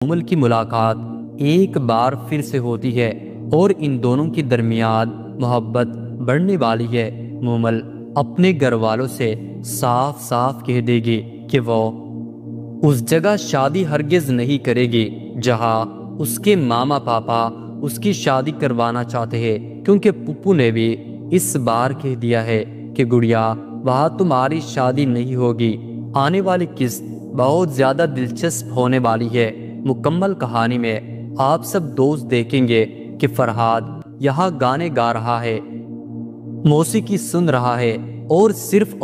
مومل کی ملاقات ایک بار پھر سے ہوتی ہے اور ان دونوں کے درمیان محبت بڑھنے والی ہے۔ مومل اپنے گھر والوں سے صاف صاف کہہ دے گی کہ وہ اس جگہ شادی ہرگز نہیں کرے گی جہاں اس کے ماما پاپا اس کی شادی کروانا چاہتے ہیں، کیونکہ پپو نے بھی اس بار کہہ دیا ہے کہ گڑیا وہاں تمہاری شادی نہیں ہوگی۔ آنے والی قسط بہت زیادہ دلچسپ ہونے والی ہے۔ مکمل کہانی میں آپ سب دوست دیکھیں گے کہ فرحاد یہاں گانے گا رہا ہے، موسیقی سن رہا ہے اور صرف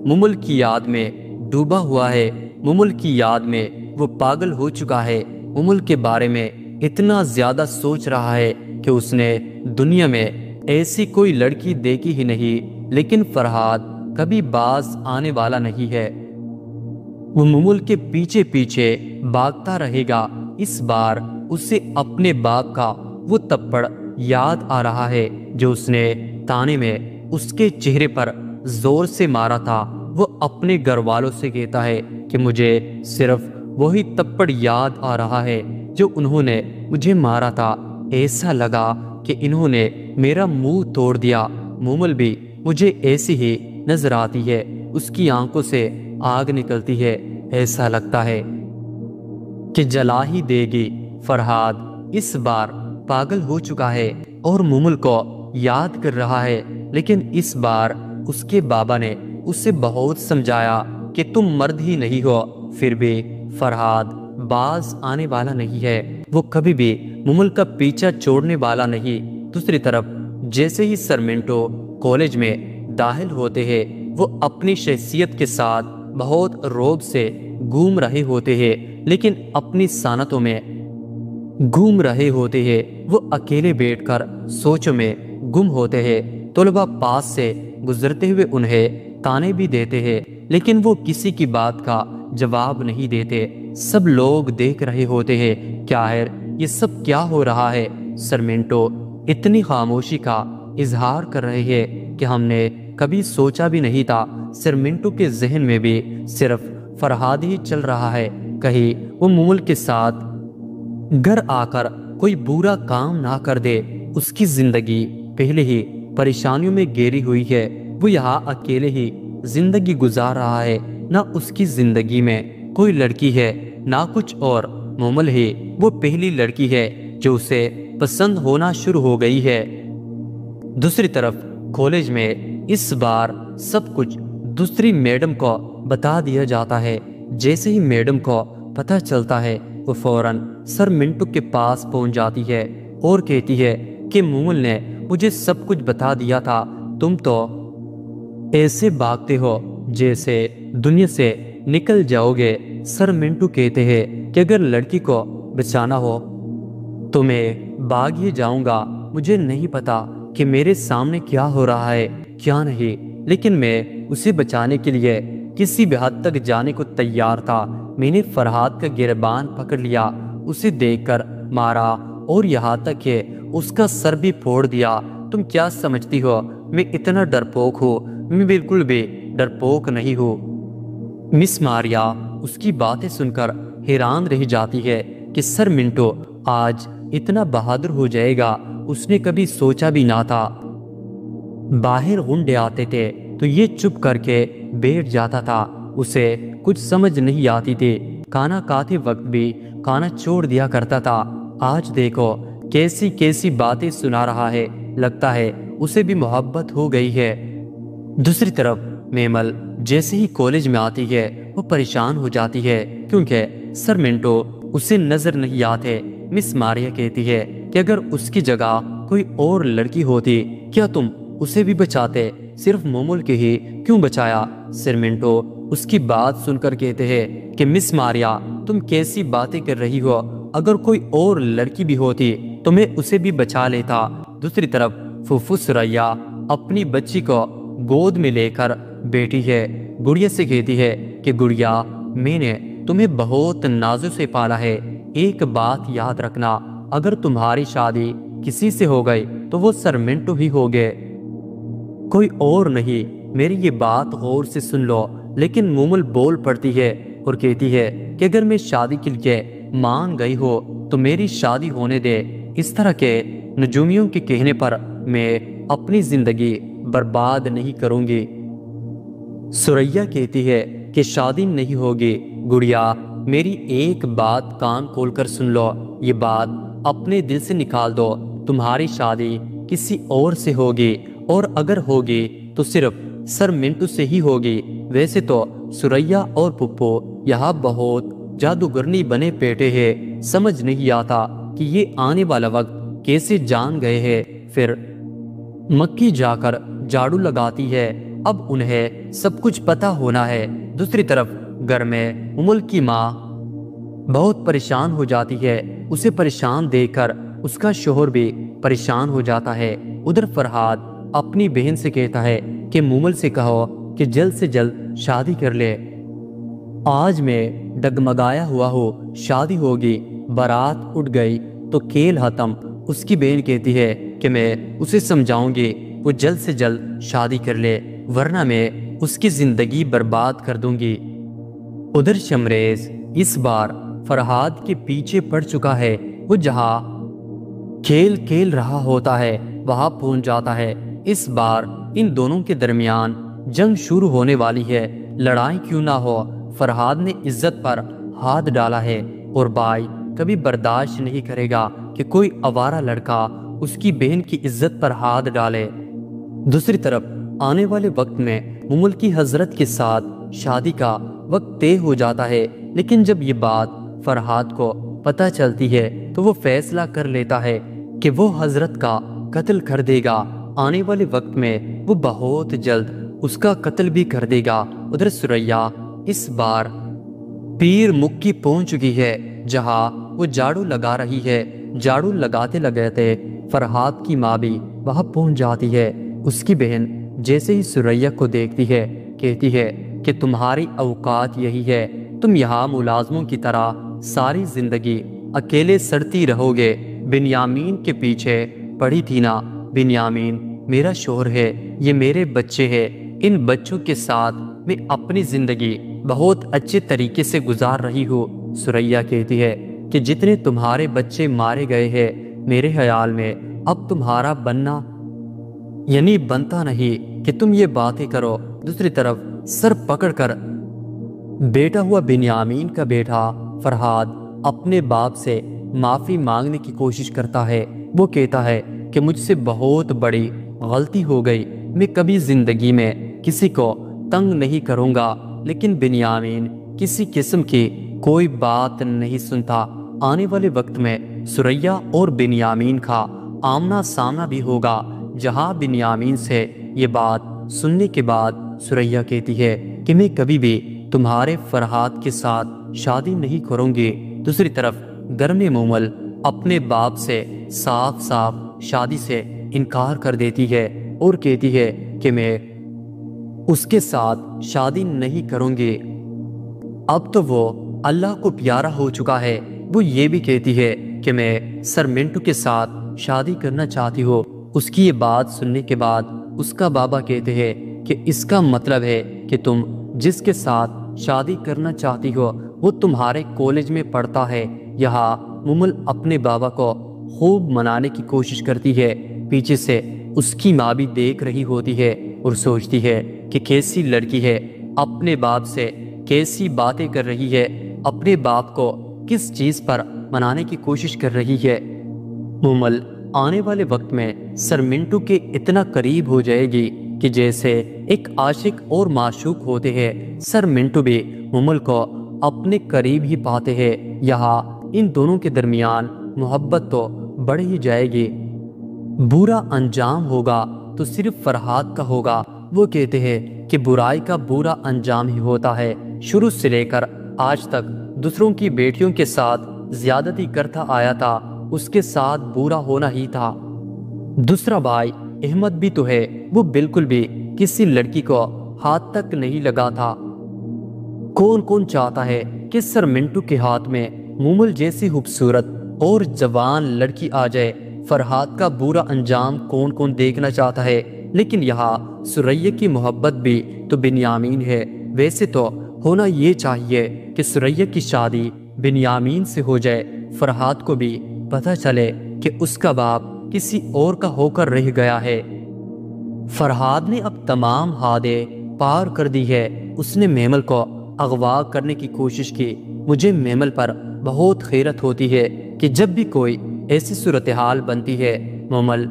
مومل کی یاد میں ڈوبا ہوا ہے۔ مومل کی یاد میں وہ پاگل ہو چکا ہے، مومل کے بارے میں اتنا زیادہ سوچ رہا ہے کہ اس نے دنیا میں ایسی کوئی لڑکی دیکھی ہی نہیں، لیکن فرحاد کبھی باز آنے والا نہیں ہے۔ وہ مومل کے پیچھے پیچھے بھاگتا رہے گا۔ اس بار اسے اپنے باپ کا وہ تپڑ یاد آ رہا ہے جو اس نے تانے میں اس کے چہرے پر زور سے مارا تھا۔ وہ اپنے گھر والوں سے کہتا ہے کہ مجھے صرف وہی تپڑ یاد آ رہا ہے جو انہوں نے مجھے مارا تھا۔ ایسا لگا کہ انہوں نے میرا منہ توڑ دیا۔ مومل بھی مجھے ایسی ہی نظر آتی ہے، اس کی آنکھوں سے آگ نکلتی ہے، ایسا لگتا ہے کہ جلا ہی دے گی۔ فرحاد اس بار پاگل ہو چکا ہے اور مومل کو یاد کر رہا ہے، لیکن اس بار اس کے بابا نے اسے بہت سمجھایا کہ تم مرد ہی نہیں ہو، پھر بھی فرحاد باز آنے والا نہیں ہے، وہ کبھی بھی مومل کا پیچھا چھوڑنے والا نہیں۔ دوسری طرف جیسے ہی سرمنٹو کالج میں داخل ہوتے ہیں، وہ اپنی شخصیت کے ساتھ بہت روب سے گھوم رہے ہوتے ہیں، لیکن اپنی سانتوں میں گھوم رہے ہوتے ہیں۔ وہ اکیلے بیٹھ کر سوچوں میں گم ہوتے ہیں۔ طلبہ پاس سے گزرتے ہوئے انہیں تانے بھی دیتے ہیں، لیکن وہ کسی کی بات کا جواب نہیں دیتے۔ سب لوگ دیکھ رہے ہوتے ہیں کہ آخر یہ سب کیا ہو رہا ہے۔ سرمنٹو اتنی خاموشی کا اظہار کر رہے ہیں کہ ہم نے کبھی سوچا بھی نہیں تھا۔ سرمنٹو کے ذہن میں بھی صرف فرحاد ہی چل رہا ہے، کہیں وہ مومل کے ساتھ گھر آ کر کوئی برا کام نہ کر دے۔ اس کی زندگی پہلے ہی پریشانیوں میں گھیری ہوئی ہے، وہ یہاں اکیلے ہی زندگی گزار رہا ہے، نہ اس کی زندگی میں کوئی لڑکی ہے نہ کچھ اور۔ مومل ہی وہ پہلی لڑکی ہے جو اسے پسند ہونا شروع ہو گئی ہے۔ دوسری طرف کالج میں اس بار سب کچھ دوسری میڈم کو بتا دیا جاتا ہے۔ جیسے ہی میڈم کو پتہ چلتا ہے، وہ فوراً سرمنٹو کے پاس پہنچ جاتی ہے اور کہتی ہے کہ مومل نے مجھے سب کچھ بتا دیا تھا، تم تو ایسے بھاگتے ہو جیسے دنیا سے نکل جاؤ گے۔ سرمنٹو کہتے ہیں کہ اگر لڑکی کو بچانا ہو تو میں بھاگ ہی جاؤں گا، مجھے نہیں پتا کہ میرے سامنے کیا ہو رہا ہے کیا نہیں، لیکن میں اسے بچانے کے لیے کسی بھی حد تک جانے کو تیار تھا۔ میں نے فرحاد کا گریبان پکڑ لیا، اسے دیکھ کر مارا اور یہاں تک کہ اس کا سر بھی پھوڑ دیا۔ تم کیا سمجھتی ہو میں اتنا ڈرپوک ہوں؟ میں بالکل بھی ڈرپوک نہیں ہوں۔ مس ماریا اس کی باتیں سن کر حیران رہ جاتی ہے کہ سرمنٹو آج اتنا بہادر ہو جائے گا، اس نے کبھی سوچا بھی نہ تھا۔ باہر غنڈے آتے تھے تو یہ چپ کر کے بیٹھ جاتا تھا، اسے کچھ سمجھ نہیں آتی تھی، کھانا کھاتے وقت بھی کھانا چھوڑ دیا کرتا تھا۔ آج دیکھو کیسی کیسی باتیں سنا رہا ہے، لگتا ہے اسے بھی محبت ہو گئی ہے۔ دوسری طرف میمل جیسے ہی کالج میں آتی ہے وہ پریشان ہو جاتی ہے کیونکہ سرمنٹو اسے نظر نہیں آتے۔ مس ماریا کہتی ہے کہ اگر اس کی جگہ کوئی اور لڑکی ہوتی کیا تم اسے بھی بچاتے؟ صرف مومل کے ہی کیوں بچایا؟ سرمنٹو اس کی بات سن کر کہتے ہیں کہ مس ماریا تم کیسی باتیں کر رہی ہو، اگر کوئی اور لڑکی بھی ہوتی تو میں اسے بھی بچا لیتا۔ دوسری طرف پھوپھو سریا اپنی بچی کو گود میں لے کر بیٹھی ہے، گڑیا سے کہتی ہے کہ گڑیا میں نے تمہیں بہت نازوں سے پالا ہے، ایک بات یاد رکھنا، اگر تمہاری شادی کسی سے ہو گئی تو وہ سرمنٹو ہی ہوگے، کوئی اور نہیں۔ میری یہ بات غور سے سن لو۔ لیکن مومل بول پڑتی ہے اور کہتی ہے کہ اگر میں شادی کے لیے مان گئی ہو تو میری شادی ہونے دے۔ اس طرح کے نجومیوں کے کہنے پر میں اپنی زندگی برباد نہیں کروں گی۔ سریا کہتی ہے کہ شادی نہیں ہوگی۔ گڑیا میری ایک بات کان کھول کر سن لو، یہ بات اپنے دل سے نکال دو، تمہاری شادی کسی اور سے ہوگی، اور اگر ہوگی تو صرف سر منٹو سے ہی ہوگی۔ ویسے تو سریا اور پپو یہاں بہت جادوگرنی بنے بیٹھے ہیں، سمجھ نہیں آتا کہ یہ آنے والا وقت کیسے جان گئے ہیں۔ پھر مکی جا کر جھاڑو لگاتی ہے، اب انہیں سب کچھ پتہ ہونا ہے۔ دوسری طرف گھر میں امل کی ماں بہت پریشان ہو جاتی ہے، اسے پریشان دیکھ کر اس کا شوہر بھی پریشان ہو جاتا ہے۔ ادھر فرحاد اپنی بہن سے کہتا ہے کہ مومل سے کہو کہ جلد سے جلد شادی کر لے، آج میں ڈگمگایا ہوا ہوں، شادی ہوگی، بارات اٹھ گئی تو کھیل ختم۔ اس کی بہن کہتی ہے کہ میں اسے سمجھاؤں گی وہ جلد سے جلد شادی کر لے، ورنہ میں اس کی زندگی برباد کر دوں گی۔ ادھر شمریز اس بار فرحاد کے پیچھے پڑ چکا ہے، وہ جہاں کھیل کھیل رہا ہوتا ہے وہاں پہنچ جاتا ہے۔ اس بار ان دونوں کے درمیان جنگ شروع ہونے والی ہے، لڑائی کیوں نہ ہو، فرحاد نے عزت پر ہاتھ ڈالا ہے اور بھائی کبھی برداشت نہیں کرے گا کہ کوئی آوارہ لڑکا اس کی بہن کی عزت پر ہاتھ ڈالے۔ دوسری طرف آنے والے وقت میں مومل کی حضرت کے ساتھ شادی کا وقت طے ہو جاتا ہے، لیکن جب یہ بات فرحاد کو پتہ چلتی ہے تو وہ فیصلہ کر لیتا ہے کہ وہ حضرت کا قتل کر دے گا۔ آنے والے وقت میں وہ بہت جلد اس کا قتل بھی کر دے گا۔ ادھر سریا اس بار پیر مکی پہنچ چکی ہے، جہاں وہ جھاڑو لگا رہی ہے۔ جھاڑو لگاتے لگاتے فرحاد کی ماں بھی وہاں پہنچ جاتی ہے۔ اس کی بہن جیسے ہی سریا کو دیکھتی ہے کہتی ہے کہ تمہاری اوقات یہی ہے، تم یہاں ملازموں کی طرح ساری زندگی اکیلے سڑتی رہو گے، بنیامین کے پیچھے پڑی تھی نا، بنیامین میرا شوہر ہے، یہ میرے بچے ہیں، ان بچوں کے ساتھ میں اپنی زندگی بہت اچھے طریقے سے گزار رہی ہوں۔ سریا کہتی ہے کہ جتنے تمہارے بچے مارے گئے ہیں، میرے خیال میں اب تمہارا بننا یعنی بنتا نہیں کہ تم یہ باتیں کرو۔ دوسری طرف سر پکڑ کر بیٹھا ہوا بنیامین کا بیٹا فرحاد اپنے باپ سے معافی مانگنے کی کوشش کرتا ہے۔ وہ کہتا ہے کہ مجھ سے بہت بڑی غلطی ہو گئی، میں کبھی زندگی میں کسی کو تنگ نہیں کروں گا، لیکن بنیامین کسی قسم کی کوئی بات نہیں سنتا۔ آنے والے وقت میں سریا اور بنیامین کا آمنا سامنا بھی ہوگا، جہاں بنیامین سے یہ بات سننے کے بعد سریا کہتی ہے کہ میں کبھی بھی تمہارے فرحاد کے ساتھ شادی نہیں کروں گی۔ دوسری طرف گھر میں مومل اپنے باپ سے صاف صاف شادی سے انکار کر دیتی ہے اور کہتی ہے کہ میں اس کے ساتھ شادی نہیں کروں گی۔ اب تو وہ اللہ کو پیارا ہو چکا ہے۔ وہ یہ بھی کہتی ہے کہ میں سر منٹو کے ساتھ شادی کرنا چاہتی ہوں۔ اس کی یہ بات سننے کے بعد اس کا بابا کہتے ہیں کہ اس کا مطلب ہے کہ تم جس کے ساتھ شادی کرنا چاہتی ہو وہ تمہارے کالج میں پڑھتا ہے۔ یہاں مومل اپنے بابا کو خوب منانے کی کوشش کرتی ہے، پیچھے سے اس کی ماں بھی دیکھ رہی ہوتی ہے اور سوچتی ہے کہ کیسی لڑکی ہے، اپنے باپ سے کیسی باتیں کر رہی ہے، اپنے باپ کو کس چیز پر منانے کی کوشش کر رہی ہے۔ مومل آنے والے وقت میں سر منٹو کے اتنا قریب ہو جائے گی کہ جیسے ایک عاشق اور معشوق ہوتے ہیں، سر منٹو بھی مومل کو اپنے قریب ہی پاتے ہیں۔ یہاں ان دونوں کے درمیان محبت تو بڑھ ہی جائے گی۔ برا انجام ہوگا تو صرف فرحاد کا ہوگا۔ وہ کہتے ہیں کہ برائی کا برا انجام ہی ہوتا ہے، شروع سے لے کر آج تک دوسروں کی بیٹیوں کے ساتھ زیادتی کرتا آیا تھا، اس کے ساتھ برا ہونا ہی تھا۔ دوسرا بھائی احمد بھی تو ہے، وہ بالکل بھی کسی لڑکی کو ہاتھ تک نہیں لگا تھا۔ کون کون چاہتا ہے کہ سر منٹو کے ہاتھ میں مومل جیسی خوبصورت اور جوان لڑکی آ جائے؟ فرحاد کا برا انجام کون کون دیکھنا چاہتا ہے؟ لیکن یہاں سریا کی محبت بھی تو بنیامین ہے۔ ویسے تو ہونا یہ چاہیے کہ سریا کی شادی بنیامین سے ہو جائے، فرحات کو بھی پتہ چلے کہ اس کا باپ کسی اور کا ہو کر رہ گیا ہے۔ فرحاد نے اب تمام حدیں پار کر دی ہے۔ اس نے میمل کو اغوا کرنے کی کوشش کی۔ مجھے میمل پر بہت خیرت ہوتی ہے کہ جب بھی کوئی ایسی صورتحال بنتی ہے، میمل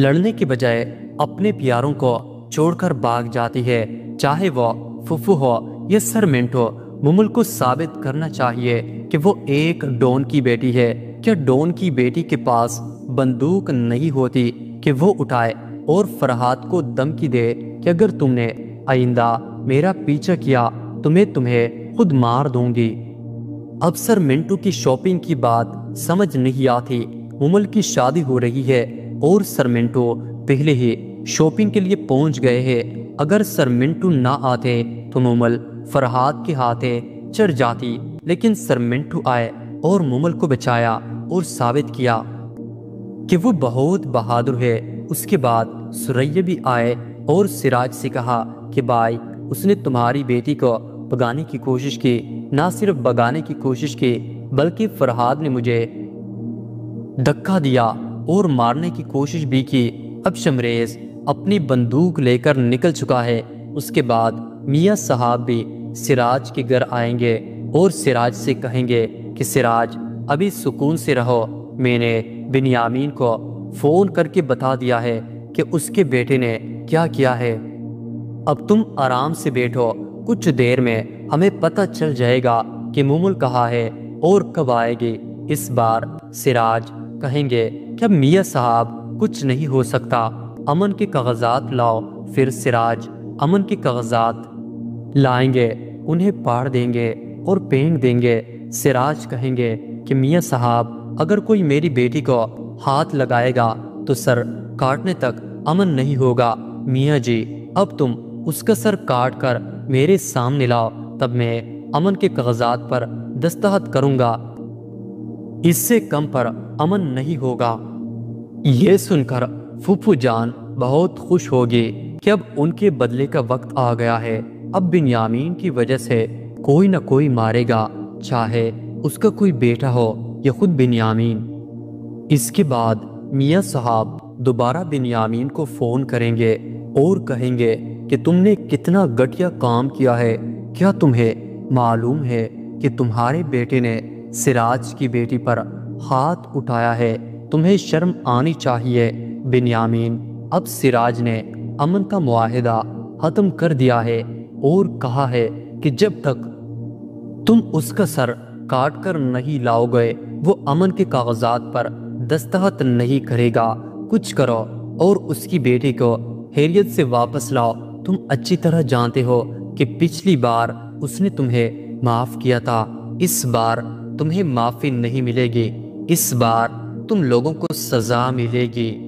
لڑنے کے بجائے اپنے پیاروں کو چھوڑ کر بھاگ جاتی ہے، چاہے وہ ففو ہو یا سر منٹو۔ مومل کو ثابت کرنا چاہیے کہ وہ ایک ڈون کی بیٹی ہے۔ کیا ڈون کی بیٹی کے پاس بندوق نہیں ہوتی کہ وہ اٹھائے اور فرحات کو دھمکی دے کہ اگر تم نے آئندہ میرا پیچھا کیا تو میں تمہیں خود مار دوں گی۔ اب سر منٹو کی شاپنگ کی بات سمجھ نہیں آتی۔ مومل کی شادی ہو رہی ہے اور سر منٹو پہلے ہی شاپنگ کے لیے پہنچ گئے ہیں۔ اگر سر منٹو نہ آتے تو مومل فرحات کے ہاتھے چڑھ جاتی، لیکن سر منٹو آئے اور مومل کو بچایا اور ثابت کیا کہ وہ بہت بہادر ہے۔ اس کے بعد سریا بھی آئے اور سراج سے کہا کہ بھائی، اس نے تمہاری بیٹی کو بھگانے کی کوشش کی، نہ صرف بھگانے کی کوشش کی بلکہ فرحاد نے مجھے دھکا دیا اور مارنے کی کوشش بھی کی۔ اب شمریز اپنی بندوق لے کر نکل چکا ہے۔ اس کے بعد میاں صاحب بھی سراج کے گھر آئیں گے اور سراج سے کہیں گے کہ سراج ابھی سکون سے رہو، میں نے بنیامین کو فون کر کے بتا دیا ہے کہ اس کے بیٹے نے کیا کیا ہے۔ اب تم آرام سے بیٹھو، کچھ دیر میں ہمیں پتہ چل جائے گا کہ مومل کہاں ہے اور کب آئے گی۔ اس بار سراج کہیں گے کہ اب میاں صاحب کچھ نہیں ہو سکتا، امن کے کاغذات لاؤ۔ پھر سراج امن کے کاغذات لائیں گے، انہیں پاڑ دیں گے اور پھینک دیں گے۔ سراج کہیں گے کہ میاں صاحب اگر کوئی میری بیٹی کو ہاتھ لگائے گا تو سر کاٹنے تک امن نہیں ہوگا۔ میاں جی، اب تم اس کا سر کاٹ کر میرے سامنے لاؤ، تب میں امن کے کاغذات پر دستخط کروں گا، اس سے کم پر امن نہیں ہوگا۔ یہ سن کر پھوپھو جان بہت خوش ہوگی کہ اب ان کے بدلے کا وقت آ گیا ہے۔ اب بنیامین کی وجہ سے کوئی نہ کوئی مارے گا، چاہے اس کا کوئی بیٹا ہو یا خود بنیامین۔ اس کے بعد میاں صاحب دوبارہ بنیامین کو فون کریں گے اور کہیں گے کہ تم نے کتنا گھٹیا کام کیا ہے۔ کیا تمہیں معلوم ہے کہ تمہارے بیٹے نے سراج کی بیٹی پر ہاتھ اٹھایا ہے؟ تمہیں شرم آنی چاہیے۔ بنیامین، اب سراج نے امن کا معاہدہ ختم کر دیا ہے اور کہا ہے کہ جب تک تم اس کا سر کاٹ کر نہیں لاؤ گے وہ امن کے کاغذات پر دستخط نہیں کرے گا۔ کچھ کرو اور اس کی بیٹی کو خیریت سے واپس لاؤ۔ تم اچھی طرح جانتے ہو کہ پچھلی بار اس نے تمہیں معاف کیا تھا، اس بار تمہیں معافی نہیں ملے گی، اس بار تم لوگوں کو سزا ملے گی۔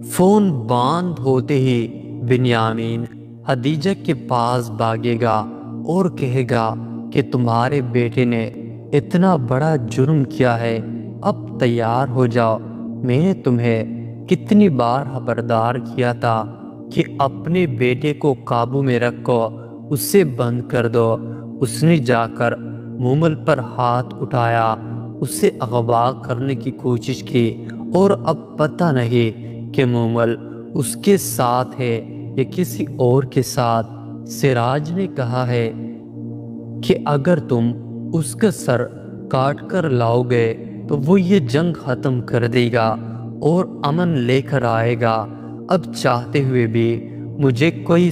فون بند ہوتے ہی بنیامین خدیجہ کے پاس بھاگے گا اور کہے گا کہ تمہارے بیٹے نے اتنا بڑا جرم کیا ہے، اب تیار ہو جاؤ۔ میں نے تمہیں کتنی بار خبردار کیا تھا کہ اپنے بیٹے کو قابو میں رکھو، اسے بند کر دو۔ اس نے جا کر مومل پر ہاتھ اٹھایا، اسے اغوا کرنے کی کوشش کی اور اب پتہ نہیں کہ مومل اس کے ساتھ ہے یا کسی اور کے ساتھ۔ سراج نے کہا ہے کہ اگر تم اس کا سر کاٹ کر لاؤ گے تو وہ یہ جنگ ختم کر دے گا اور امن لے کر آئے گا۔ اب چاہتے ہوئے بھی مجھے کوئی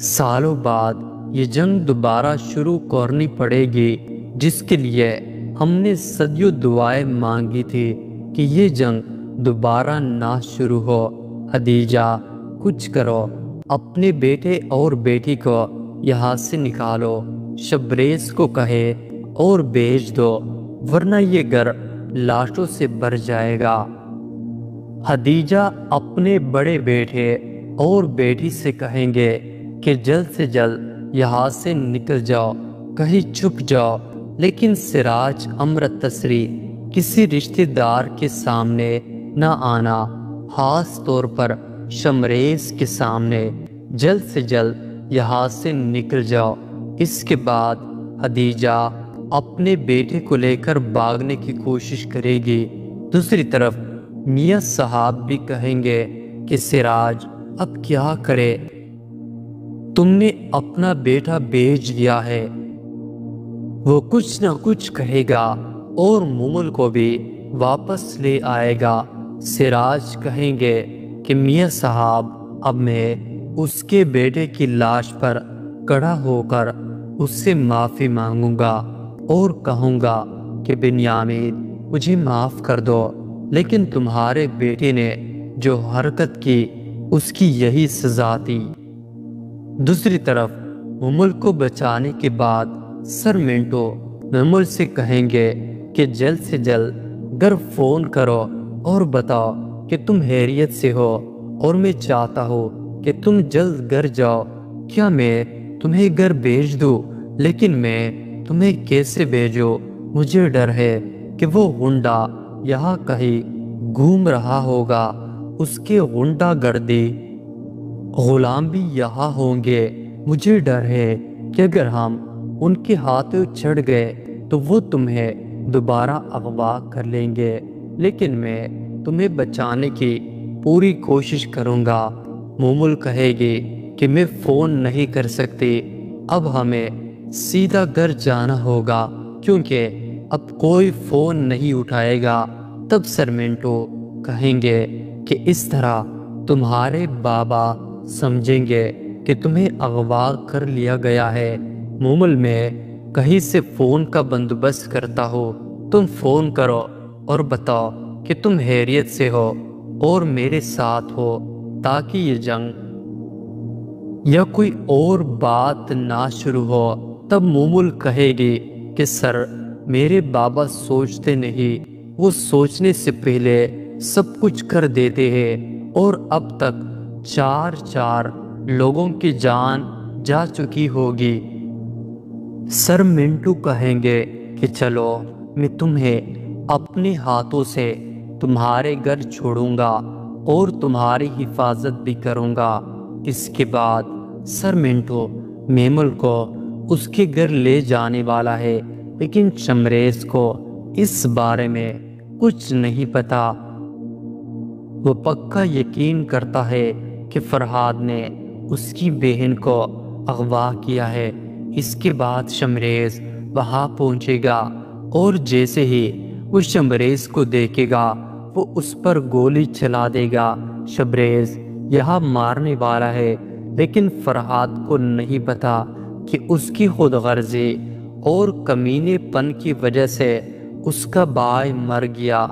سالوں بعد یہ جنگ دوبارہ شروع کرنی پڑے گی، جس کے لیے ہم نے صدیوں دعائیں مانگی تھی کہ یہ جنگ دوبارہ نہ شروع ہو۔ خدیجہ، کچھ کرو، اپنے بیٹے اور بیٹی کو یہاں سے نکالو، شبریز کو کہے اور بھیج دو، ورنہ یہ گھر لاشوں سے بھر جائے گا۔ خدیجہ اپنے بڑے بیٹے اور بیٹی سے کہیں گے کہ جلد سے جلد یہاں سے نکل جاؤ، کہیں چھپ جاؤ، لیکن سراج امرتسری کسی رشتہ دار کے سامنے نہ آنا، خاص طور پر شمریز کے سامنے۔ جلد سے جلد یہاں سے نکل جاؤ۔ اس کے بعد خدیجہ اپنے بیٹے کو لے کر بھاگنے کی کوشش کرے گی۔ دوسری طرف میاں صاحب بھی کہیں گے کہ سراج اب کیا کرے، تم نے اپنا بیٹا بھیج دیا ہے، وہ کچھ نہ کچھ کہے گا اور مومل کو بھی واپس لے آئے گا۔ سراج کہیں گے کہ میاں صاحب اب میں اس کے بیٹے کی لاش پر کھڑا ہو کر اس سے معافی مانگوں گا اور کہوں گا کہ بنیامین مجھے معاف کر دو، لیکن تمہارے بیٹے نے جو حرکت کی اس کی یہی سزا تھی۔ دوسری طرف مومل کو بچانے کے بعد سر منٹو مومل سے کہیں گے کہ جلد سے جلد گھر فون کرو اور بتاؤ کہ تم خیریت سے ہو، اور میں چاہتا ہوں کہ تم جلد گھر جاؤ۔ کیا میں تمہیں گھر بھیج دوں؟ لیکن میں تمہیں کیسے بھیجوں؟ مجھے ڈر ہے کہ وہ غنڈہ یہاں کہیں گھوم رہا ہوگا، اس کے غنڈہ گردی غلام بھی یہاں ہوں گے۔ مجھے ڈر ہے کہ اگر ہم ان کے ہاتھوں چڑھ گئے تو وہ تمہیں دوبارہ اغوا کر لیں گے، لیکن میں تمہیں بچانے کی پوری کوشش کروں گا۔ مومل کہے گی کہ میں فون نہیں کر سکتی، اب ہمیں سیدھا گھر جانا ہوگا کیونکہ اب کوئی فون نہیں اٹھائے گا۔ تب سرمنٹو کہیں گے کہ اس طرح تمہارے بابا سمجھیں گے کہ تمہیں اغوا کر لیا گیا ہے۔ مومل میں کہیں سے فون کا بندوبست کرتا ہو، تم فون کرو اور بتاؤ کہ تم خیریت سے ہو اور میرے ساتھ ہو، تاکہ یہ جنگ یا کوئی اور بات نہ شروع ہو۔ تب مومل کہے گی کہ سر میرے بابا سوچتے نہیں، وہ سوچنے سے پہلے سب کچھ کر دیتے ہیں، اور اب تک چار لوگوں کی جان جا چکی ہوگی۔ سر منٹو کہیں گے کہ چلو میں تمہیں اپنے ہاتھوں سے تمہارے گھر چھوڑوں گا اور تمہاری حفاظت بھی کروں گا۔ اس کے بعد سر منٹو میمل کو اس کے گھر لے جانے والا ہے، لیکن چمریز کو اس بارے میں کچھ نہیں پتا۔ وہ پکا یقین کرتا ہے کہ فرہاد نے اس کی بہن کو اغوا کیا ہے۔ اس کے بعد شمریز وہاں پہنچے گا اور جیسے ہی وہ شمریز کو دیکھے گا وہ اس پر گولی چلا دے گا۔ شمریز یہاں مارنے والا ہے، لیکن فرہاد کو نہیں پتا کہ اس کی خود غرضی اور کمینے پن کی وجہ سے اس کا بھائی مر گیا۔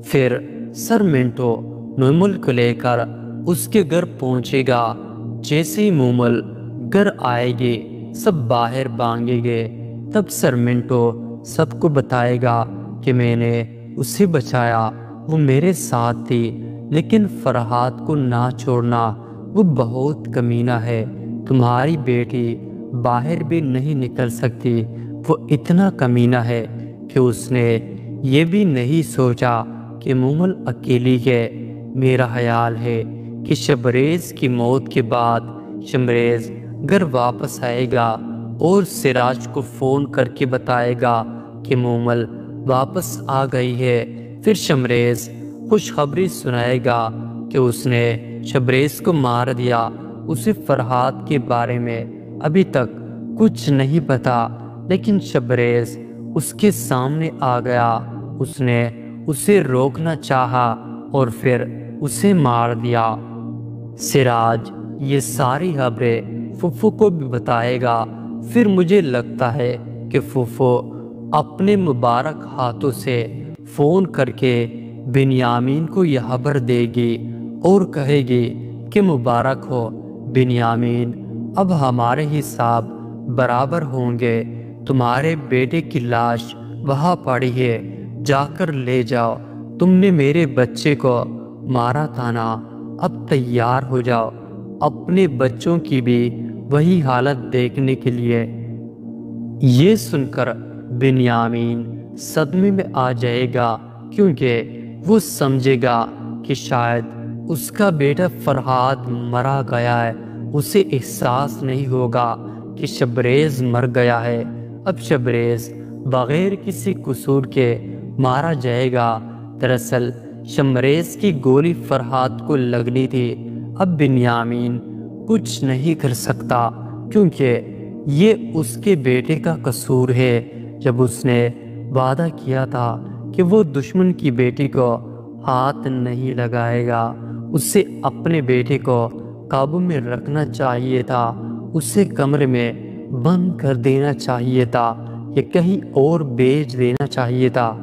پھر سر منٹو مومل کو لے کر اس کے گھر پہنچے گا۔ جیسے ہی مومل گھر آئے گی سب باہر بھاگیں گے۔ تب سر منٹو سب کو بتائے گا کہ میں نے اسے بچایا، وہ میرے ساتھ تھی، لیکن فرہاد کو نہ چھوڑنا، وہ بہت کمینہ ہے، تمہاری بیٹی باہر بھی نہیں نکل سکتی، وہ اتنا کمینہ ہے کہ اس نے یہ بھی نہیں سوچا کہ مومل اکیلی ہے۔ میرا خیال ہے کہ شمریز کی موت کے بعد شمریز گھر واپس آئے گا اور سراج کو فون کر کے بتائے گا کہ مومل واپس آ گئی ہے۔ پھر شمریز خوشخبری سنائے گا کہ اس نے شمریز کو مار دیا۔ اسے فرہاد کے بارے میں ابھی تک کچھ نہیں پتا، لیکن شمریز اس کے سامنے آ گیا۔ اس نے اسے روکنا چاہا اور پھر اسے مار دیا۔ سراج یہ ساری خبریں پھوپھو کو بھی بتائے گا۔ پھر مجھے لگتا ہے کہ پھوپھو اپنے مبارک ہاتھوں سے فون کر کے بنیامین کو یہ خبر دے گی اور کہے گی کہ مبارک ہو بنیامین، اب ہمارے حساب برابر ہوں گے، تمہارے بیٹے کی لاش وہاں پڑی ہے، جا کر لے جاؤ، تم نے میرے بچے کو مارا تھا نا، اب تیار ہو جاؤ اپنے بچوں کی بھی وہی حالت دیکھنے کے لیے۔ یہ سن کر بنیامین صدمے میں آ جائے گا، کیونکہ وہ سمجھے گا کہ شاید اس کا بیٹا فرہاد مرا گیا ہے، اسے احساس نہیں ہوگا کہ شبریز مر گیا ہے، اب شبریز بغیر کسی قصور کے مارا جائے گا۔ دراصل شبریز کی گولی فرحاد کو لگنی تھی۔ اب بنیامین کچھ نہیں کر سکتا کیونکہ یہ اس کے بیٹے کا قصور ہے۔ جب اس نے وعدہ کیا تھا کہ وہ دشمن کی بیٹی کو ہاتھ نہیں لگائے گا، اسے اپنے بیٹے کو قابو میں رکھنا چاہیے تھا، اسے کمرے میں بند کر دینا چاہیے تھا یا کہیں اور بھیج دینا چاہیے تھا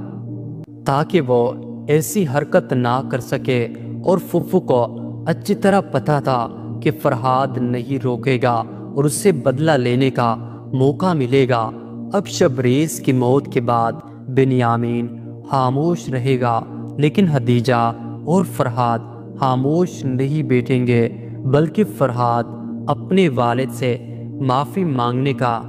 تاکہ وہ ایسی حرکت نہ کر سکے۔ اور پھپھو کو اچھی طرح پتہ تھا کہ فرحاد نہیں روکے گا اور اسے بدلہ لینے کا موقع ملے گا۔ اب شبریز کی موت کے بعد بنیامین خاموش رہے گا، لیکن خدیجہ اور فرحاد خاموش نہیں بیٹھیں گے، بلکہ فرحاد اپنے والد سے معافی مانگنے کا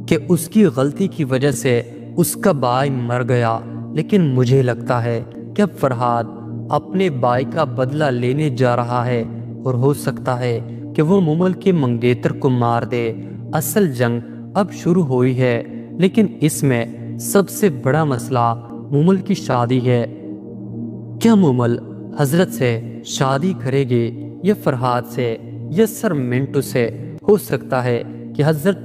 کہ اس کی غلطی کی وجہ سے اس کا بھائی مر گیا۔ لیکن مجھے لگتا ہے کہ اب فرحاد اپنے بھائی کا بدلہ لینے جا رہا ہے اور ہو سکتا ہے کہ وہ مومل کے منگیتر کو مار دے۔ اصل جنگ اب شروع ہوئی ہے، لیکن اس میں سب سے بڑا مسئلہ مومل کی شادی ہے۔ کیا مومل حضرت سے شادی کرے گی یا فرحاد سے یا سر منٹو سے؟ ہو سکتا ہے کہ حضرت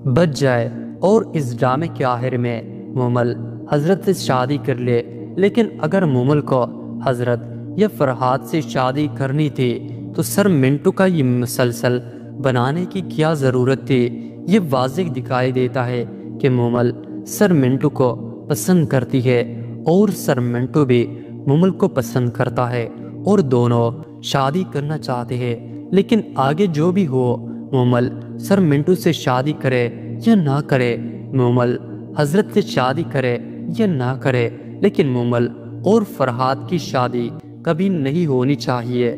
بچ جائے اور اس ڈرامے کے آخر میں مومل حضرت سے شادی کر لے، لیکن اگر مومل کو حضرت یا فرحاد سے شادی کرنی تھی تو سر منٹو کا یہ مسلسل بنانے کی کیا ضرورت تھی؟ یہ واضح دکھائی دیتا ہے کہ مومل سر منٹو کو پسند کرتی ہے اور سر منٹو بھی مومل کو پسند کرتا ہے اور دونوں شادی کرنا چاہتے ہیں۔ لیکن آگے جو بھی ہو، مومل سر منٹو سے شادی کرے یا نہ کرے، مومل حضرت سے شادی کرے یا نہ کرے، لیکن مومل اور فرحاد کی شادی کبھی نہیں ہونی چاہیے،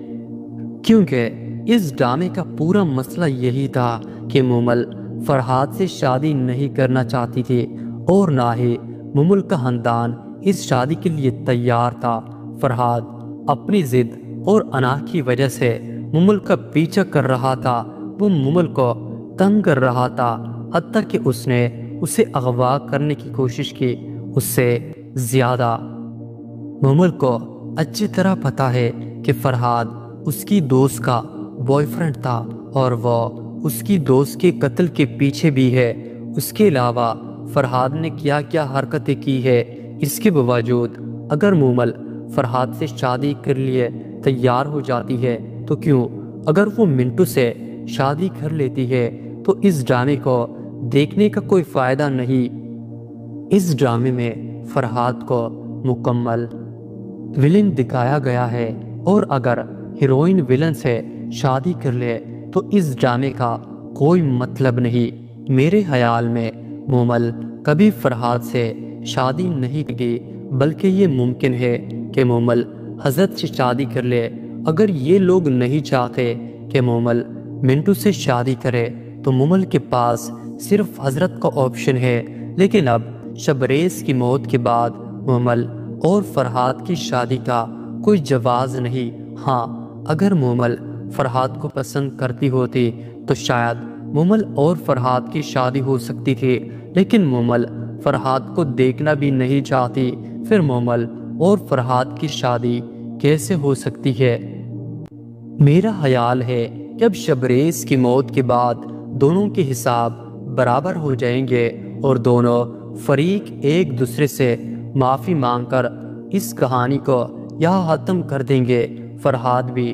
کیونکہ اس ڈرامے کا پورا مسئلہ یہی تھا کہ مومل فرحاد سے شادی نہیں کرنا چاہتی تھی اور نہ ہی مومل کا خاندان اس شادی کے لیے تیار تھا۔ فرحاد اپنی ضد اور انا کی وجہ سے مومل کا پیچھا کر رہا تھا، وہ مومل کو تنگ کر رہا تھا، حتیٰ کہ اس نے اسے اغوا کرنے کی کوشش کی۔ اس سے زیادہ مومل کو اچھی طرح پتہ ہے کہ فرحاد اس کی دوست کا بوائے فرینڈ تھا اور وہ اس کی دوست کے قتل کے پیچھے بھی ہے۔ اس کے علاوہ فرحاد نے کیا کیا حرکتیں کی ہے، اس کے باوجود اگر مومل فرحاد سے شادی کر لیے تیار ہو جاتی ہے تو کیوں؟ اگر وہ منٹو سے شادی کر لیتی ہے تو اس ڈرامے کو دیکھنے کا کوئی فائدہ نہیں۔ اس ڈرامے میں فرحاد کو مکمل ولن دکھایا گیا ہے، اور اگر ہیروئن ولن سے شادی کر لے تو اس ڈرامے کا کوئی مطلب نہیں۔ میرے خیال میں مومل کبھی فرحاد سے شادی نہیں کی، بلکہ یہ ممکن ہے کہ مومل حضرت سے شادی کر لے۔ اگر یہ لوگ نہیں چاہتے کہ مومل منٹو سے شادی کرے تو مومل کے پاس صرف حضرت کا آپشن ہے۔ لیکن اب شبریز کی موت کے بعد مومل اور فرحاد کی شادی کا کوئی جواز نہیں۔ ہاں، اگر مومل فرحاد کو پسند کرتی ہوتی تو شاید مومل اور فرحاد کی شادی ہو سکتی تھی، لیکن مومل فرحاد کو دیکھنا بھی نہیں چاہتی، پھر مومل اور فرحاد کی شادی کیسے ہو سکتی ہے؟ میرا خیال ہے کہ اب شبریز کی موت کے بعد دونوں کے حساب برابر ہو جائیں گے اور دونوں فریق ایک دوسرے سے معافی مانگ کر اس کہانی کو یہاں ختم کر دیں گے۔ فرحاد بھی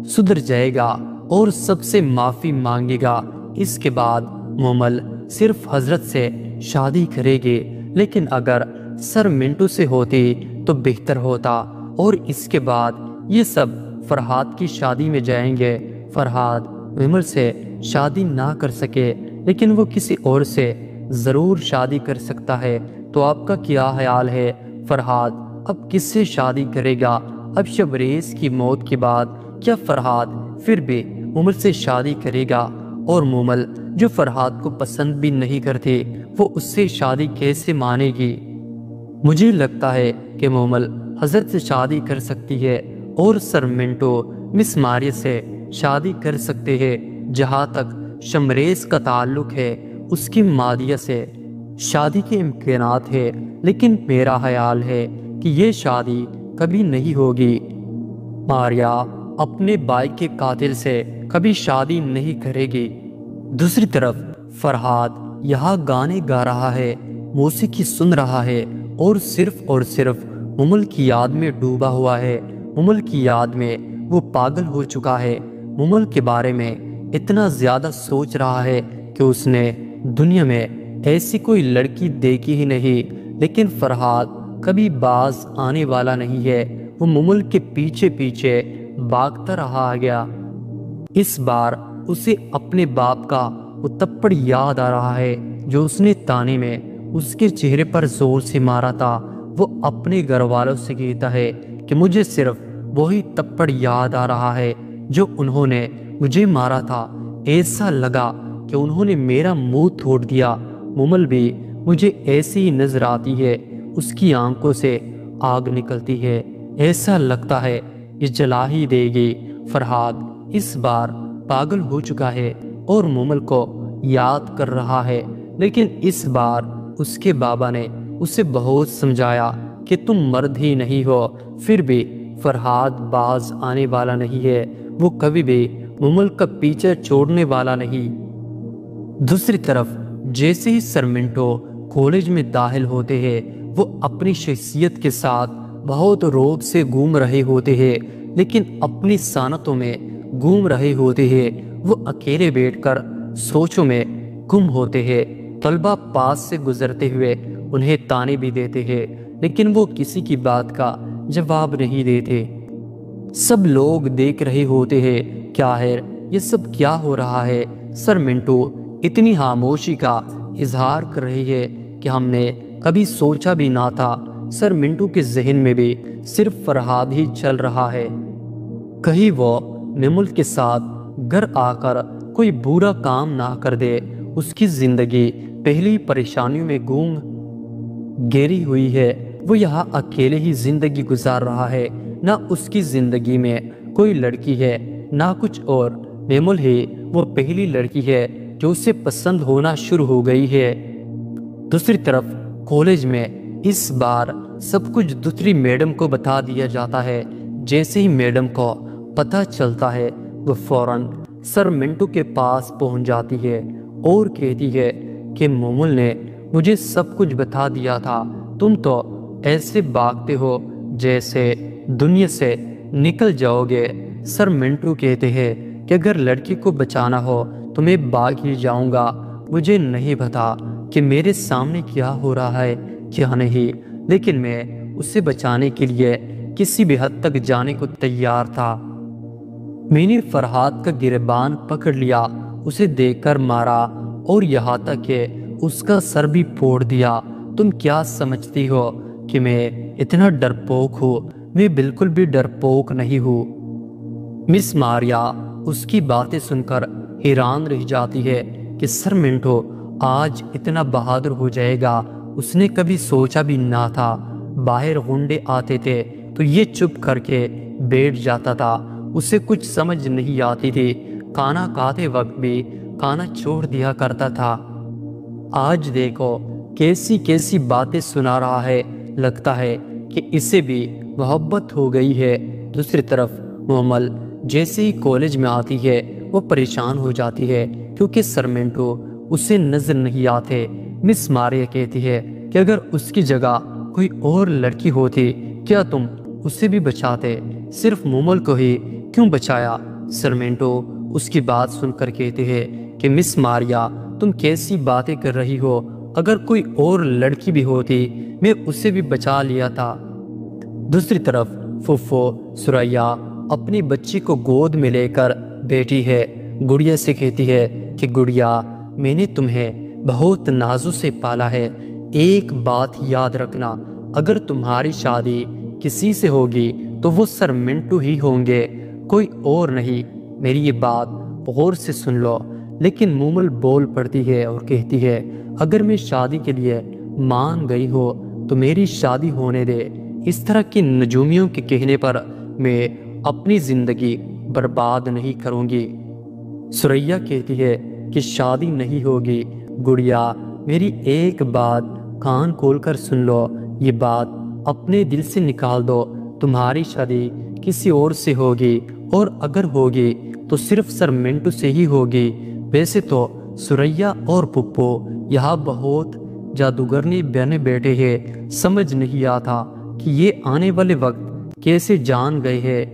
سدھر جائے گا اور سب سے معافی مانگے گا۔ اس کے بعد مومل صرف حضرت سے شادی کرے گی، لیکن اگر سر منٹو سے ہوتی تو بہتر ہوتا، اور اس کے بعد یہ سب فرحاد کی شادی میں جائیں گے۔ فرحاد مومل سے شادی نہ کر سکے، لیکن وہ کسی اور سے ضرور شادی کر سکتا ہے۔ تو آپ کا کیا خیال ہے؟ فرحاد اب کس سے شادی کرے گا؟ اب شبریز کی موت کے بعد کیا فرحاد پھر بھی مومل سے شادی کرے گا؟ اور مومل جو فرحاد کو پسند بھی نہیں کرتی، وہ اس سے شادی کیسے مانے گی؟ مجھے لگتا ہے کہ مومل حضرت سے شادی کر سکتی ہے اور سر منٹو مس ماریا سے شادی کر سکتے ہیں۔ جہاں تک شمریز کا تعلق ہے اس کی مادیہ سے، شادی کے امکانات ہے، لیکن میرا خیال ہے کہ یہ شادی کبھی نہیں ہوگی۔ ماریا اپنے بھائی کے قاتل سے کبھی شادی نہیں کرے گی۔ دوسری طرف فرحاد یہاں گانے گا رہا ہے، موسیقی سن رہا ہے اور صرف مومل کی یاد میں ڈوبا ہوا ہے۔ مومل کی یاد میں وہ پاگل ہو چکا ہے، مومل کے بارے میں اتنا زیادہ سوچ رہا ہے کہ اس نے دنیا میں ایسی کوئی لڑکی دیکھی ہی نہیں۔ لیکن فرحاد کبھی باز آنے والا نہیں ہے، وہ مومل کے پیچھے پیچھے بھاگتا رہا گیا۔ اس بار اسے اپنے باپ کا وہ تپڑ یاد آ رہا ہے جو اس نے تانے میں اس کے چہرے پر زور سے مارا تھا۔ وہ اپنے گھر والوں سے کہتا ہے کہ مجھے صرف وہی تپڑ یاد آ رہا ہے جو انہوں نے مجھے مارا تھا، ایسا لگا کہ انہوں نے میرا منہ توڑ دیا۔ مومل بھی مجھے ایسی ہی نظر آتی ہے، اس کی آنکھوں سے آگ نکلتی ہے، ایسا لگتا ہے یہ جلا ہی دے گی۔ فرحاد اس بار پاگل ہو چکا ہے اور مومل کو یاد کر رہا ہے، لیکن اس بار اس کے بابا نے اسے بہت سمجھایا کہ تم مرد ہی نہیں ہو۔ پھر بھی فرحاد باز آنے والا نہیں ہے، وہ کبھی بھی مومل کا پیچھے چھوڑنے والا نہیں۔ دوسری طرف جیسے ہی سرمنٹو کالج میں داخل ہوتے ہیں، وہ اپنی شخصیت کے ساتھ بہت روب سے گھوم رہے ہوتے ہیں، لیکن اپنی صنعتوں میں گھوم رہے ہوتے ہیں۔ وہ اکیلے بیٹھ کر سوچوں میں گم ہوتے ہیں۔ طلبہ پاس سے گزرتے ہوئے انہیں تانے بھی دیتے ہیں، لیکن وہ کسی کی بات کا جواب نہیں دیتے۔ سب لوگ دیکھ رہے ہوتے ہیں کیا ہے یہ سب کیا ہو رہا ہے۔ سرمنٹو اتنی خاموشی کا اظہار کر رہی ہے کہ ہم نے کبھی سوچا بھی نہ تھا۔ سرمنٹو کے ذہن میں بھی صرف فرحاد ہی چل رہا ہے، کہیں وہ مومل کے ساتھ گھر آ کر کوئی برا کام نہ کر دے۔ اس کی زندگی پہلی پریشانیوں میں گم گیری ہوئی ہے، وہ یہاں اکیلے ہی زندگی گزار رہا ہے، نہ اس کی زندگی میں کوئی لڑکی ہے نہ کچھ اور۔ مومل ہی وہ پہلی لڑکی ہے جو اسے پسند ہونا شروع ہو گئی ہے۔ دوسری طرف کالج میں اس بار سب کچھ دوسری میڈم کو بتا دیا جاتا ہے۔ جیسے ہی میڈم کو پتہ چلتا ہے وہ فوراً سرمنٹو کے پاس پہنچ جاتی ہے اور کہتی ہے کہ مومل نے مجھے سب کچھ بتا دیا تھا، تم تو ایسے بھاگتے ہو جیسے دنیا سے نکل جاؤ گے۔ سرمنٹو کہتے ہیں کہ اگر لڑکی کو بچانا ہو تو میں بھاگ ہی جاؤں گا، مجھے نہیں پتا کہ میرے سامنے کیا ہو رہا ہے کیا نہیں، لیکن میں اسے بچانے کے لیے کسی بھی حد تک جانے کو تیار تھا۔ میں نے فرحاد کا گریبان پکڑ لیا، اسے دیکھ کر مارا اور یہاں تک کہ اس کا سر بھی پھوڑ دیا۔ تم کیا سمجھتی ہو کہ میں اتنا ڈرپوک ہوں؟ میں بالکل بھی ڈرپوک نہیں ہوں۔ مس ماریا اس کی باتیں سن کر حیران رہ جاتی ہے کہ سرمنٹو آج اتنا بہادر ہو جائے گا، اس نے کبھی سوچا بھی نہ تھا۔ باہر غنڈے آتے تھے تو یہ چپ کر کے بیٹھ جاتا تھا، اسے کچھ سمجھ نہیں آتی تھی، کھانا کھاتے وقت بھی کھانا چھوڑ دیا کرتا تھا۔ آج دیکھو کیسی کیسی باتیں سنا رہا ہے، لگتا ہے کہ اسے بھی محبت ہو گئی ہے۔ دوسری طرف مومل جیسے ہی کالج میں آتی ہے وہ پریشان ہو جاتی ہے کیونکہ سرمنٹو اسے نظر نہیں آتے۔ مس ماریا کہتی ہے کہ اگر اس کی جگہ کوئی اور لڑکی ہوتی کیا تم اسے بھی بچاتے؟ صرف مومل کو ہی کیوں بچایا؟ سرمنٹو اس کی بات سن کر کہتے ہیں کہ مس ماریا تم کیسی باتیں کر رہی ہو، اگر کوئی اور لڑکی بھی ہوتی میں اسے بھی بچا لیا تھا۔ دوسری طرف فوفو سریا اپنی بچی کو گود میں لے کر بیٹھی ہے، گڑیا سے کہتی ہے کہ گڑیا میں نے تمہیں بہت نازوں سے پالا ہے، ایک بات یاد رکھنا، اگر تمہاری شادی کسی سے ہوگی تو وہ سرمنٹو ہی ہوں گے، کوئی اور نہیں، میری یہ بات غور سے سن لو۔ لیکن مومل بول پڑتی ہے اور کہتی ہے اگر میں شادی کے لیے مان گئی ہو تو میری شادی ہونے دے، اس طرح کی نجومیوں کے کہنے پر میں اپنی زندگی برباد نہیں کروں گی۔ سریا کہتی ہے کہ شادی نہیں ہوگی۔ گڑیا میری ایک بات کان کھول کر سن لو، یہ بات اپنے دل سے نکال دو، تمہاری شادی کسی اور سے ہوگی، اور اگر ہوگی تو صرف سر منٹو سے ہی ہوگی۔ ویسے تو سریا اور پپو یہاں بہت جادوگرنی بنے بیٹھے ہیں، سمجھ نہیں آتا کہ یہ آنے والے وقت کیسے جان گئے ہیں۔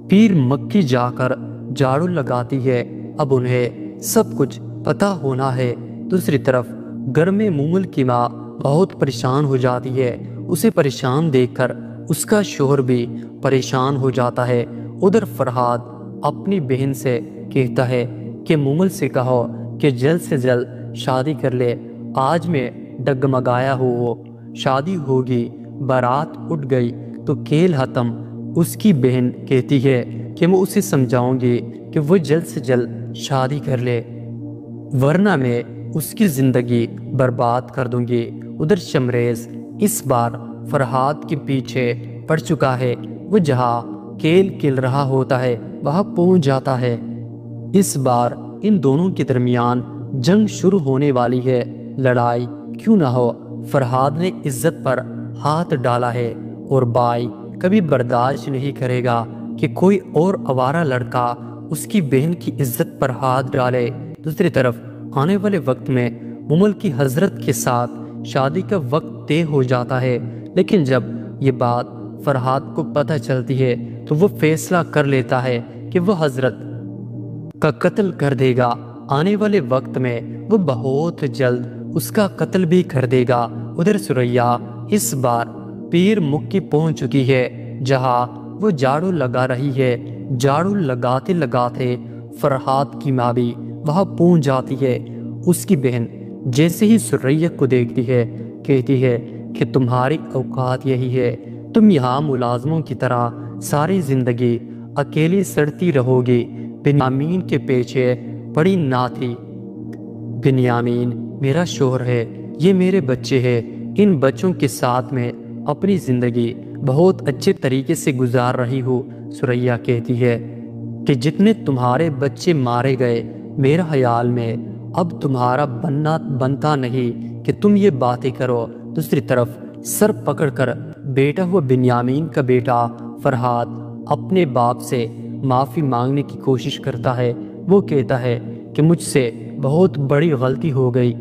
پیر مکھی جا کر جھاڑو لگاتی ہے، اب انہیں سب کچھ پتا ہونا ہے۔ دوسری طرف گھر میں مومل کی ماں بہت پریشان ہو جاتی ہے، اسے پریشان دیکھ کر اس کا شوہر بھی پریشان ہو جاتا ہے۔ ادھر فرحاد اپنی بہن سے کہتا ہے کہ مومل سے کہو کہ جلد سے جلد شادی کر لے، آج میں ڈگمگایا ہو، شادی ہوگی، بارات اٹھ گئی تو کھیل ختم۔ اس کی بہن کہتی ہے کہ میں اسے سمجھاؤں گی کہ وہ جلد سے جلد شادی کر لے، ورنہ میں اس کی زندگی برباد کر دوں گی۔ ادھر شمریز اس بار فرحاد کے پیچھے پڑ چکا ہے، وہ جہاں کھیل کھیل رہا ہوتا ہے وہاں پہنچ جاتا ہے۔ اس بار ان دونوں کے درمیان جنگ شروع ہونے والی ہے، لڑائی کیوں نہ ہو، فرحاد نے عزت پر ہاتھ ڈالا ہے اور بھائی کبھی برداشت نہیں کرے گا کہ کوئی اور آوارہ لڑکا اس کی بہن کی عزت پر ہاتھ ڈالے۔ دوسری طرف آنے والے وقت میں مومل کی حضرت کے ساتھ شادی کا وقت طے ہو جاتا ہے، لیکن جب یہ بات فرحاد کو پتہ چلتی ہے تو وہ فیصلہ کر لیتا ہے کہ وہ حضرت کا قتل کر دے گا۔ آنے والے وقت میں وہ بہت جلد اس کا قتل بھی کر دے گا۔ ادھر سریا اس بار پیر مکھی پہنچ چکی ہے جہاں وہ جھاڑو لگا رہی ہے۔ جھاڑو لگاتے لگاتے فرحاد کی ماں بھی وہاں پہنچ جاتی ہے۔ اس کی بہن جیسے ہی سریا کو دیکھتی ہے کہتی ہے کہ تمہاری اوقات یہی ہے، تم یہاں ملازموں کی طرح ساری زندگی اکیلی سڑتی رہو گی۔ بنیامین کے پیچھے پڑی نہ تھی۔ بنیامین میرا شوہر ہے، یہ میرے بچے ہیں، ان بچوں کے ساتھ میں اپنی زندگی بہت اچھے طریقے سے گزار رہی ہوں۔ سریا کہتی ہے کہ جتنے تمہارے بچے مارے گئے، میرا خیال میں اب تمہارا بنتا نہیں کہ تم یہ باتیں کرو۔ دوسری طرف سر پکڑ کر بیٹا ہوا بنیامین کا بیٹا فرحاد اپنے باپ سے معافی مانگنے کی کوشش کرتا ہے۔ وہ کہتا ہے کہ مجھ سے بہت بڑی غلطی ہو گئی،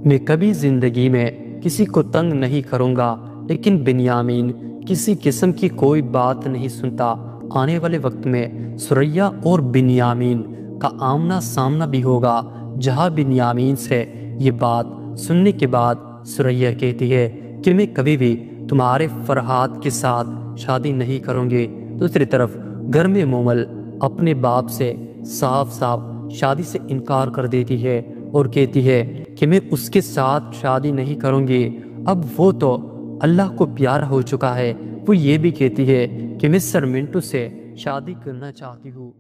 میں کبھی زندگی میں کسی کو تنگ نہیں کروں گا، لیکن بنیامین کسی قسم کی کوئی بات نہیں سنتا۔ آنے والے وقت میں سریا اور بنیامین کا آمنا سامنا بھی ہوگا، جہاں بنیامین سے یہ بات سننے کے بعد سریا کہتی ہے کہ میں کبھی بھی تمہارے فرحاد کے ساتھ شادی نہیں کروں گی۔ دوسری طرف گھر میں مومل اپنے باپ سے صاف صاف شادی سے انکار کر دیتی ہے اور کہتی ہے کہ میں اس کے ساتھ شادی نہیں کروں گی، اب وہ تو اللہ کو پیارا ہو چکا ہے۔ وہ یہ بھی کہتی ہے کہ میں سر منٹو سے شادی کرنا چاہتی ہوں۔